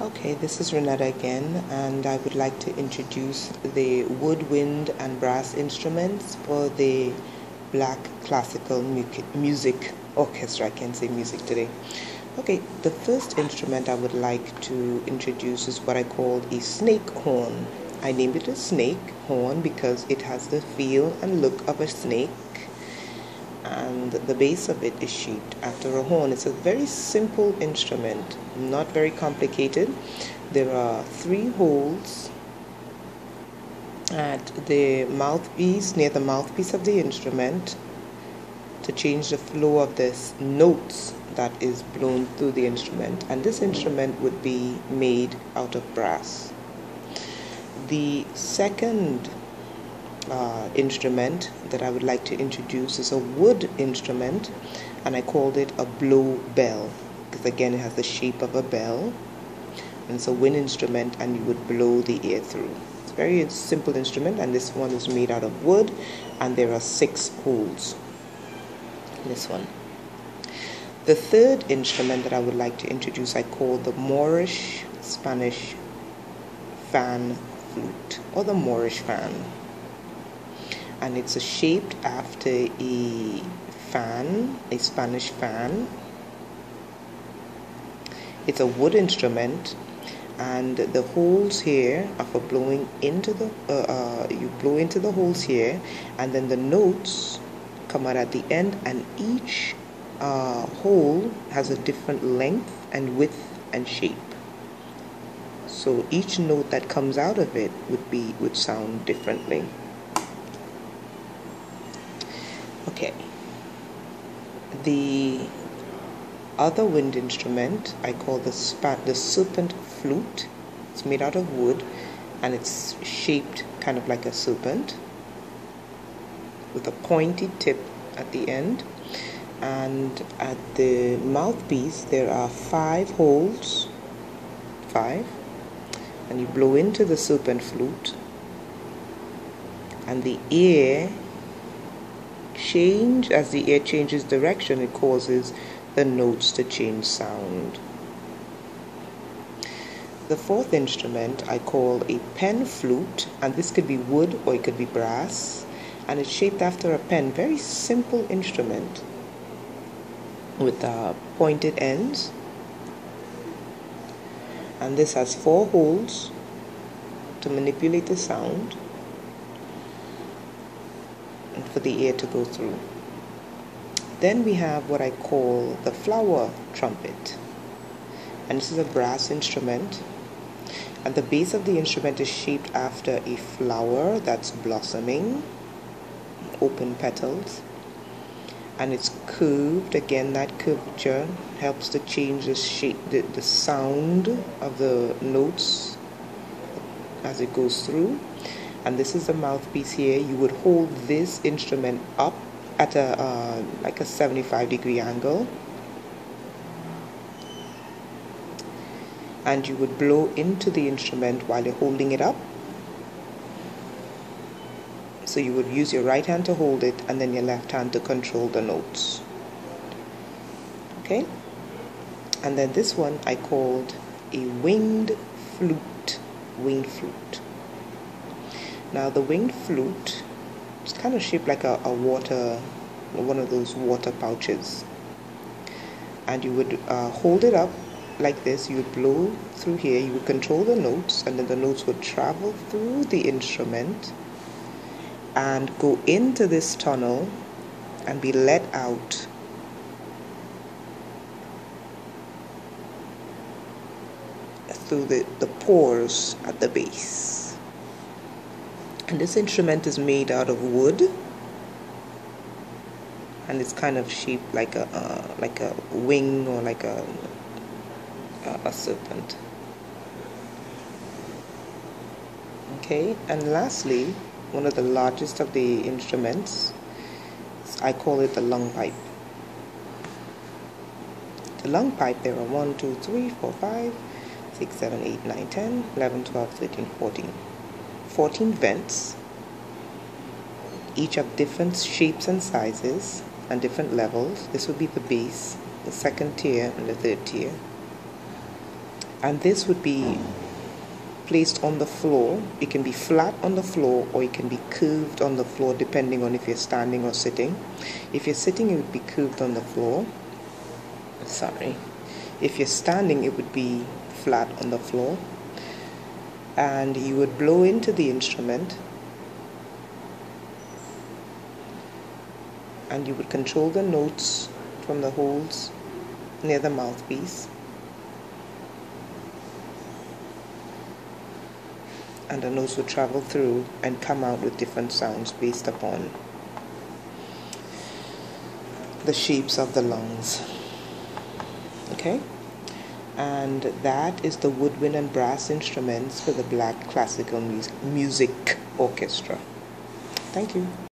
Okay, this is Renata again, and I would like to introduce the woodwind and brass instruments for the Black Classical Music Orchestra. I can't say music today. Okay, the first instrument I would like to introduce is what I call a snake horn. I named it a snake horn because it has the feel and look of a snake, and the base of it is shaped after a horn. It's a very simple instrument, not very complicated. There are 3 holes at the mouthpiece, near the mouthpiece of the instrument, to change the flow of this notes that is blown through the instrument, and this instrument would be made out of brass. The second instrument that I would like to introduce is a wood instrument, and I called it a blow bell because again it has the shape of a bell, and it's a wind instrument and you would blow the air through. It's a very simple instrument, and this one is made out of wood, and there are 6 holes in this one. The third instrument that I would like to introduce I call the Moorish Spanish fan flute, or the Moorish fan, and it's shaped after a fan, a Spanish fan. It's a wood instrument, and the holes here are for blowing into the you blow into the holes here, and then the notes come out at the end, and each hole has a different length and width and shape. So each note that comes out of it would sound differently. Okay. The other wind instrument I call the serpent flute. It's made out of wood, and it's shaped kind of like a serpent with a pointy tip at the end, and at the mouthpiece there are 5 holes, 5, and you blow into the serpent flute, and the air as the air changes direction, it causes the notes to change sound. The fourth instrument I call a pen flute, and this could be wood or it could be brass, and it's shaped after a pen. Very simple instrument with pointed ends, and this has 4 holes to manipulate the sound and for the air to go through. Then we have what I call the flower trumpet, and this is a brass instrument, and the base of the instrument is shaped after a flower that's blossoming, open petals, and it's curved. Again, that curvature helps to change the shape, the sound of the notes as it goes through. And this is the mouthpiece here. You would hold this instrument up at a like a 75-degree angle, and you would blow into the instrument while you're holding it up. So you would use your right hand to hold it, and then your left hand to control the notes. Okay? And then this one I called a winged flute. Winged flute. Now the winged flute, it's kind of shaped like one of those water pouches, and you would hold it up like this. You would blow through here, you would control the notes, and then the notes would travel through the instrument and go into this tunnel and be let out through the pores at the base. And this instrument is made out of wood, and it's kind of shaped like a wing, or like a serpent. Okay, and lastly, one of the largest of the instruments, I call it the lung pipe. The lung pipe, there are 1, 2, 3, 4, 5, 6, 7, 8, 9, 10, 11, 12, 13, 14 vents, each of different shapes and sizes and different levels. This would be the base, the second tier, and the third tier. and this would be placed on the floor. It can be flat on the floor or it can be curved on the floor depending on if you're standing or sitting. If you're sitting, it would be curved on the floor. Sorry. If you're standing, it would be flat on the floor. And you would blow into the instrument and you would control the notes from the holes near the mouthpiece. And the notes would travel through and come out with different sounds based upon the shapes of the lungs. Okay? And that is the woodwind and brass instruments for the Black Classical Music Orchestra. Thank you.